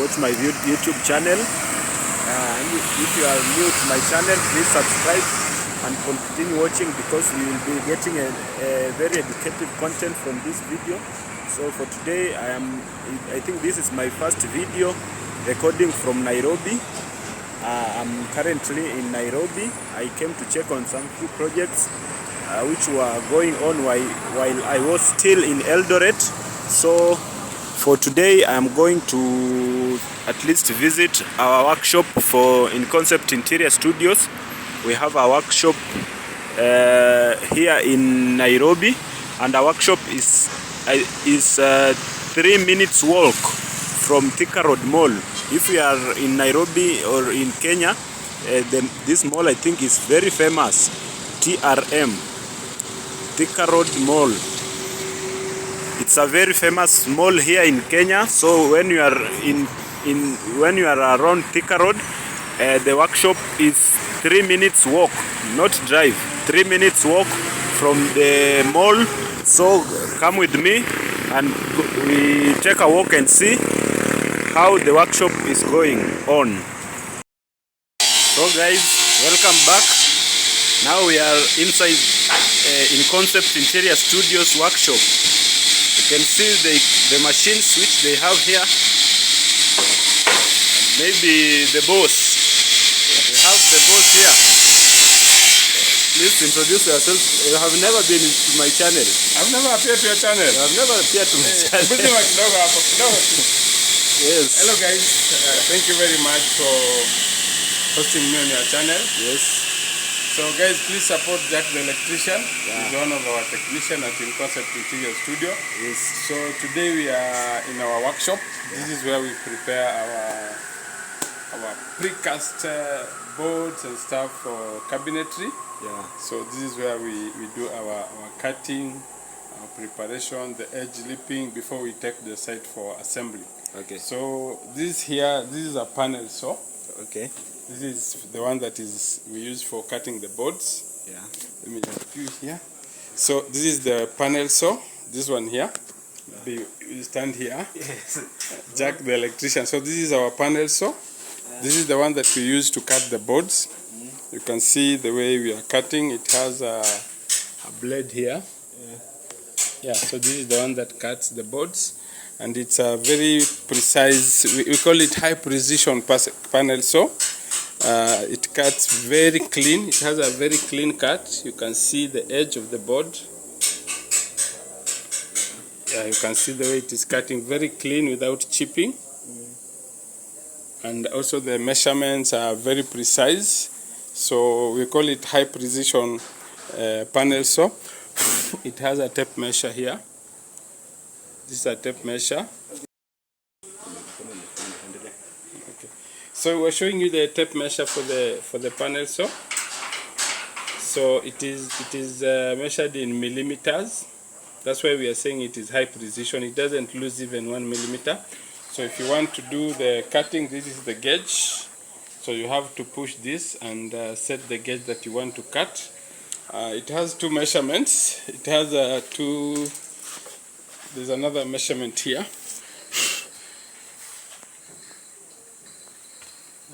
watch my YouTube channel. And if you are new to my channel, please subscribe and continue watching, because we will be getting a very educative content from this video. So for today, I think this is my first video recording from Nairobi. I'm currently in Nairobi. I came to check on some few projects which were going on while I was still in Eldoret. So for today, I'm going to at least visit our workshop in Concept Interior Studios. We have a workshop here in Nairobi, and our workshop is 3 minutes walk from Thika Road Mall. If you are in Nairobi or in Kenya, this mall I think is very famous, TRM, Thika Road Mall. It's a very famous mall here in Kenya. So when you are when you are around Thika Road, the workshop is 3 minutes walk, not drive. 3 minutes walk from the mall. So come with me and we take a walk and see how the workshop is going on. So guys, welcome back. Now we are inside in Concept Interior Studios workshop. You can see the machines which they have here. Maybe the boss. We have the boss here. Please introduce yourself. You have never been to my channel. I've never appeared to your channel. You have never appeared to my channel. Yes. Hello guys. Thank you very much for hosting me on your channel. Yes. So guys, please support Jack the electrician. He's one of our technicians at Concept Interior Studio. Yes. So today we are in our workshop. This is where we prepare our precast boards and stuff for cabinetry. Yeah. So this is where we do our cutting, our preparation, the edge lipping before we take the site for assembly. Okay. So this is a panel saw. Okay. This is the one that we use for cutting the boards. Yeah. Let me just do it here. So this is the panel saw. This one here. You stand here. Yes. Jack the electrician. So this is our panel saw. This is the one that we use to cut the boards. You can see the way we are cutting. It has a blade here. Yeah, so this is the one that cuts the boards. And it's a very precise, we call it high precision panel saw. It cuts very clean. It has a very clean cut. You can see the edge of the board. Yeah, you can see the way it is cutting very clean without chipping. And also the measurements are very precise. So we call it high precision panel saw. It has a tape measure here. This is a tape measure. Okay. So we're showing you the tape measure for the panel saw. So it is measured in millimeters. That's why we are saying it is high precision. It doesn't lose even 1 millimeter. So if you want to do the cutting, this is the gauge. So you have to push this and set the gauge that you want to cut. It has 2 measurements. It has there's another measurement here.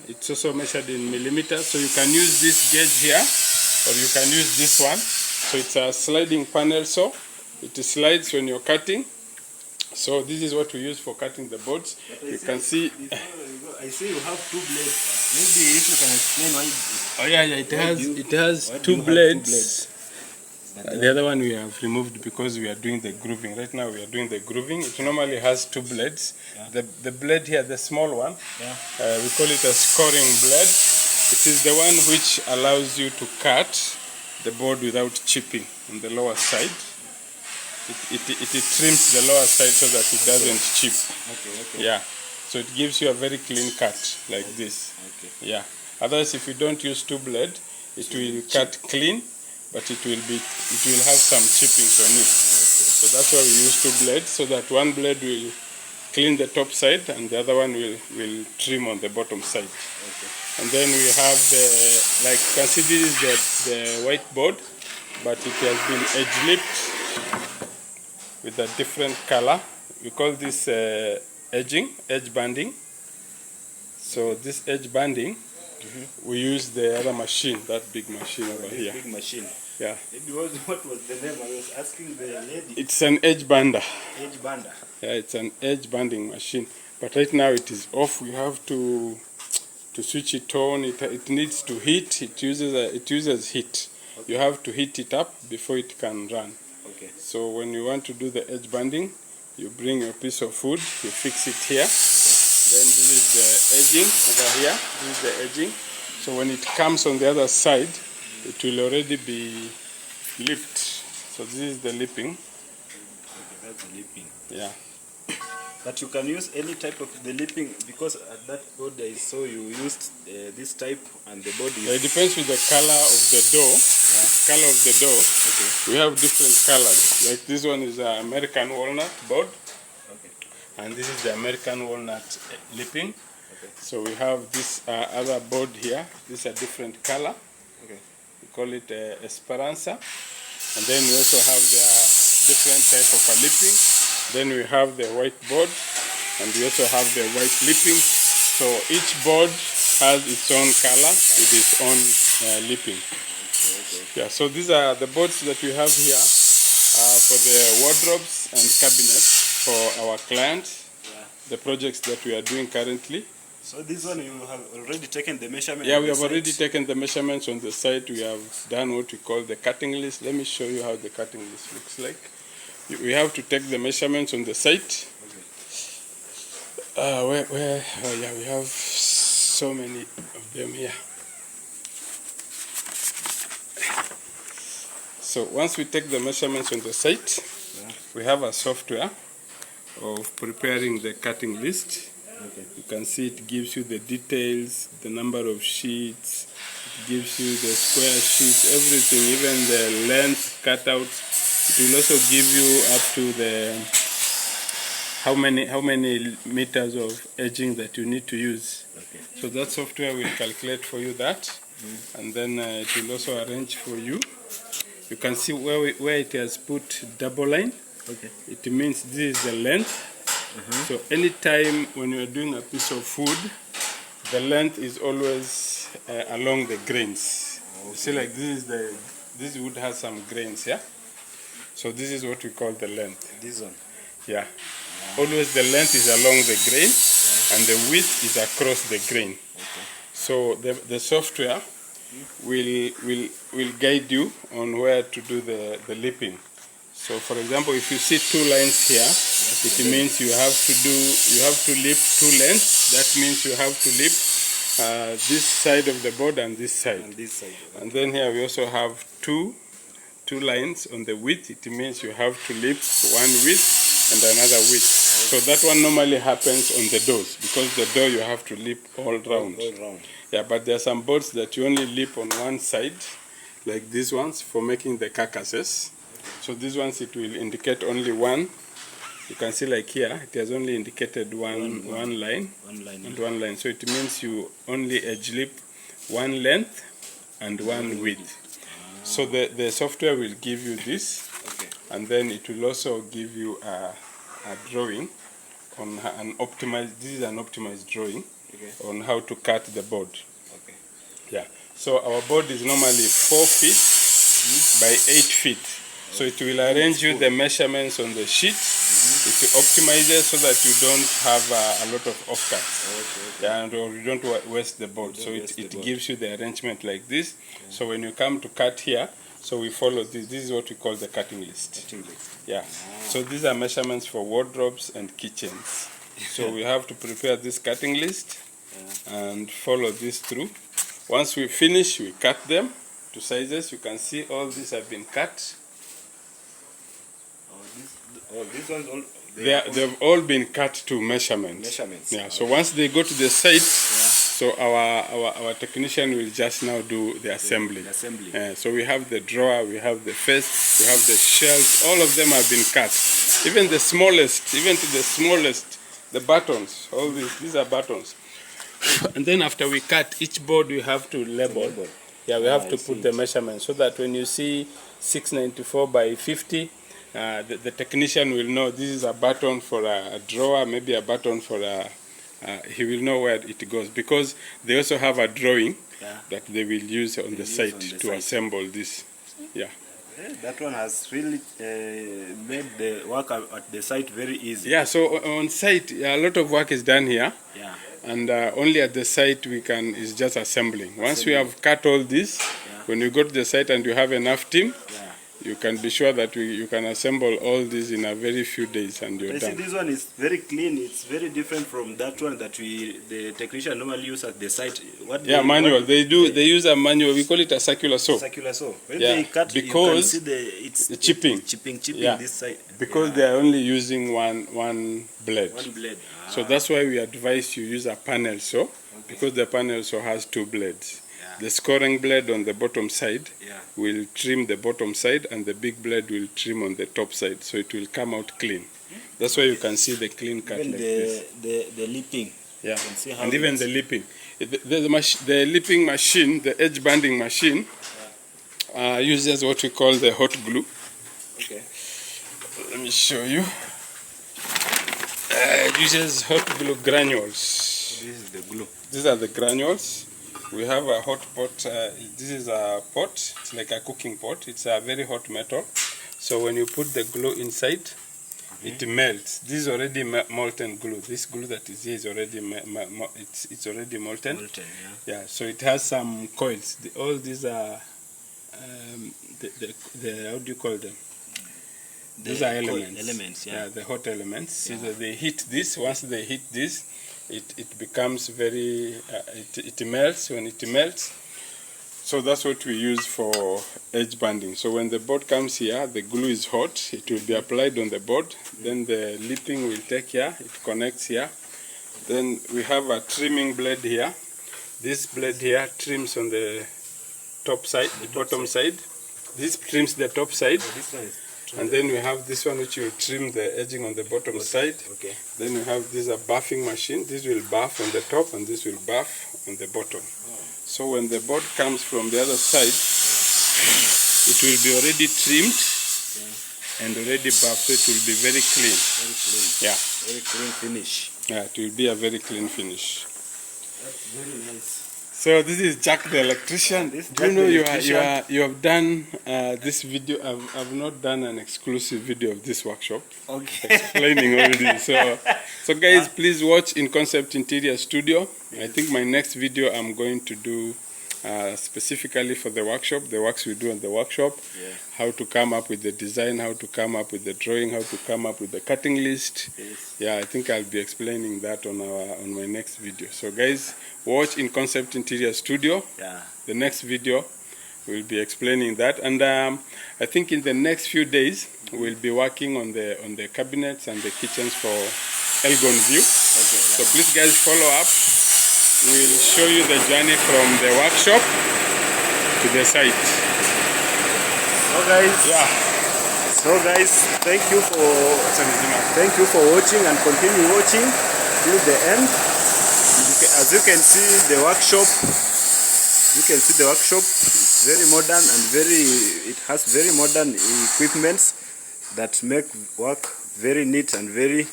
It's also measured in millimeters. So you can use this gauge here, or you can use this one. So it's a sliding panel saw. It slides when you're cutting. So this is what we use for cutting the boards. You can see. I see you have 2 blades. Maybe if you can explain why. Oh yeah, it has 2 blades. The other one we have removed because we are doing the grooving. Right now we are doing the grooving. It normally has 2 blades. Yeah. The blade here, the small one, we call it a scoring blade. It is the one which allows you to cut the board without chipping on the lower side. It trims the lower side so that it doesn't chip. Okay. Yeah. So it gives you a very clean cut like this. Okay. Yeah. Otherwise, if you don't use 2 blades, it will cut clean, but it will have some chippings on it. Okay. So that's why we use 2 blades, so that one blade will clean the top side and the other one will trim on the bottom side. Okay. And then we have like you can see, this is the white board, but it has been edge lipped with a different color. We call this edge banding. So this edge banding, we use the other machine, that big machine over here. Big machine. Yeah. What was the name? I was asking the lady. It's an edge bander. Edge bander. Yeah, it's an edge banding machine. But right now it is off. We have to switch it on. It needs to heat. It uses heat. Okay. You have to heat it up before it can run. Okay. So when you want to do the edge banding, you bring your piece of wood, you fix it here. Then this is the edging over here. This is the edging. So when it comes on the other side, it will already be lipped. So this is the lipping. Okay, that's the lipping. Yeah. But you can use any type of the lipping, because at that board I saw you used this type, and the board is... It depends with the color of the door. Yeah. Color of the door. Okay. We have different colors. Like this one is an American walnut board. Okay. And this is the American walnut lipping. Okay. So we have this other board here. This is a different color. Okay. We call it Esperanza. And then we also have the different type of a lipping. Then we have the white board, and we also have the white lipping. So each board has its own color with its own lipping. Okay. Yeah, so these are the boards that we have here for the wardrobes and cabinets for our clients, the projects that we are doing currently. So this one you have already taken the measurement? Yeah, we have already taken the measurements on the site. We have done what we call the cutting list. Let me show you how the cutting list looks like. We have to take the measurements on the site. Okay. Oh yeah, we have so many of them here. So once we take the measurements on the site, we have a software of preparing the cutting list. Okay. You can see it gives you the details, the number of sheets, it gives you the square sheets, everything, even the length cutouts. It will also give you up to the how many meters of edging that you need to use. Okay. So that software will calculate for you that, and then it will also arrange for you. You can see where it has put double line. Okay. It means this is the length. So anytime when you are doing a piece of wood, the length is always along the grains. Okay. You see, like this wood has some grains, yeah. So this is what we call the length. This one. Yeah. Always the length is along the grain, and the width is across the grain. Okay. So the software will guide you on where to do the lipping. So for example, if you see two lines here, it means you have to lip two lengths. That means you have to lip this side of the board and this side. And this side. Okay. And then here we also have two lines on the width. It means you have to lip one width and another width. So that one normally happens on the doors, because the door you have to lip all round. All round. Yeah, but there are some boards that you only lip on one side, like these ones, for making the carcasses. So these ones, it will indicate only one. You can see, like here, it has only indicated one line. One line. And one line. So it means you only edge lip one length and one width. So the software will give you this, Okay. and then it will also give you a drawing on an optimized. This is an optimized drawing. Okay. On how to cut the board. Okay. Yeah. So our board is normally 4 feet by 8 feet. So it will arrange you the measurements on the sheet. It will optimize it so that you don't have a lot of offcuts. Okay. Yeah, and or you don't waste the board. So it gives you the arrangement like this. Okay. So when you come to cut here, so we follow this. This is what we call the cutting list. Cutting list. Yeah. So these are measurements for wardrobes and kitchens. So we have to prepare this cutting list and follow this through. Once we finish, we cut them to sizes. You can see all these have been cut. These ones all... They've all been cut to measurements. Yeah. So once they go to the site, so our technician will just now do the assembly. So we have the drawer, we have the face, we have the shelves. All of them have been cut. Even the smallest, the buttons. All these are buttons. And then after we cut each board, we have to label. Yeah, we have to put the measurements so that when you see 694 by 50. The technician will know this is a button for a drawer, maybe a button for a he will know where it goes, because they also have a drawing Yeah. that they will use on the site to assemble this. Yeah. That one has really made the work at the site very easy. Yeah, so on site, a lot of work is done here. Yeah. And only at the site is just assembling. Once we have cut all this, when you go to the site and you have enough team, you can be sure that you can assemble all this in a very few days and you're done. See, this one is very clean. It's very different from that one that the technician normally use at the site. Manual. They use a manual. We call it a circular saw. Circular saw. When they cut, because you can see the chipping. Chipping this side. Because they are only using one blade. One blade. So that's why we advise you use a panel saw, because the panel saw has two blades. The scoring blade on the bottom side will trim the bottom side, and the big blade will trim on the top side, so it will come out clean. That's why you can see the clean cut even like this. The lipping. Yeah, you can see how and even the lipping. The lipping machine, the edge banding machine, uses what we call the hot glue. Okay. Let me show you. It uses hot glue granules. This is the glue. These are the granules. We have a hot pot. This is a pot. It's like a cooking pot. It's a very hot metal. So when you put the glue inside, it melts. This is already molten glue. This glue that is here is already it's already molten. Yeah. So it has some coils. All these are the how do you call them? These are elements. Elements. Yeah, the hot elements. So that they hit this. Once they hit this, it becomes very, it melts. When it melts, so that's what we use for edge banding. So when the board comes here, the glue is hot, it will be applied on the board, then the lipping will take here, it connects here. Then we have a trimming blade here. This blade here trims on the top side, the bottom side. This trims the top side. And then we have this one which will trim the edging on the bottom side. Okay. Then we have this buffing machine. This will buff on the top and this will buff on the bottom. So when the board comes from the other side, it will be already trimmed and already buffed, so it will be very clean. Very clean. Yeah. Very clean finish. Yeah, it will be a very clean finish. That's very nice. So this is Jack the electrician. Do you know you have done this video? I've not done an exclusive video of this workshop. Okay. Explaining all this. So guys, please watch In Concept Interior Studio. I think my next video I'm going to do specifically for the workshop, the works we do in the workshop, how to come up with the design, how to come up with the drawing, how to come up with the cutting list. Yeah, I think I'll be explaining that on my next video. So guys, watch In Concept Interior Studio. The next video we'll be explaining that, and I think in the next few days we'll be working on the cabinets and the kitchens for Elgon View. So please guys, follow up. We'll show you the journey from the workshop to the site. So guys, thank you for watching, and continue watching till the end. As you can see, the workshop. It's very modern and it has very modern equipments that make work very neat and very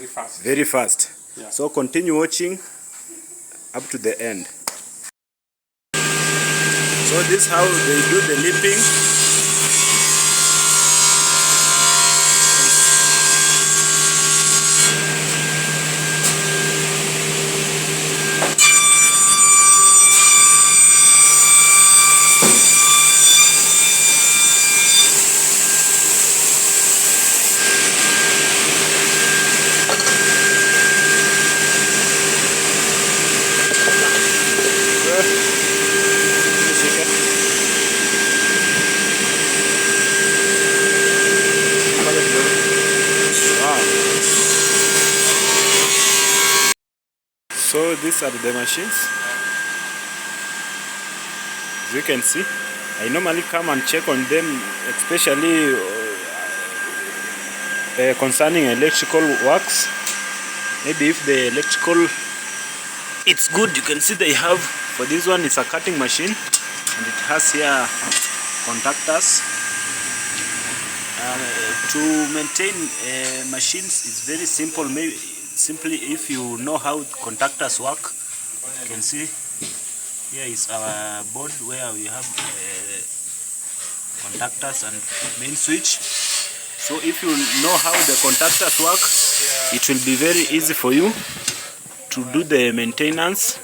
fast. Yeah. So continue watching up to the end. So this is how they do the lipping. So these are the machines. As you can see, I normally come and check on them, especially concerning electrical works. Maybe if the electrical it's good, you can see they have, for this one it's a cutting machine and it has here contactors. To maintain machines is very simple. Maybe simply, if you know how contactors work, you can see here is our board where we have contactors and main switch. So if you know how the contactors work, it will be very easy for you to do the maintenance,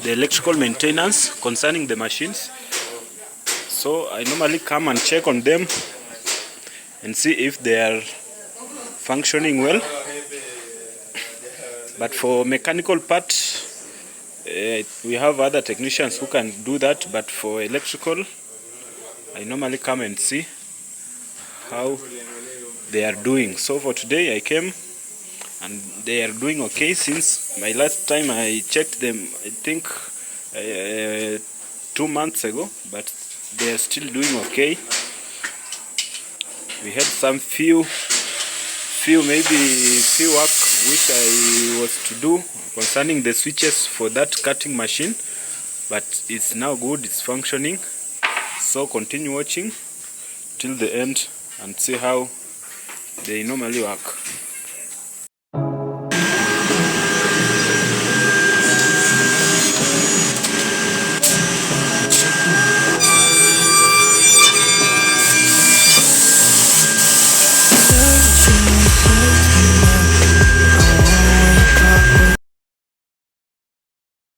the electrical maintenance concerning the machines. So I normally come and check on them and see if they are functioning well. But for mechanical part, we have other technicians who can do that, but for electrical, I normally come and see how they are doing. So for today I came and they are doing okay. Since my last time I checked them, I think 2 months ago, but they are still doing okay. We had some few work which I was to do concerning the switches for that cutting machine, but it's now good, it's functioning. So continue watching till the end and see how they normally work.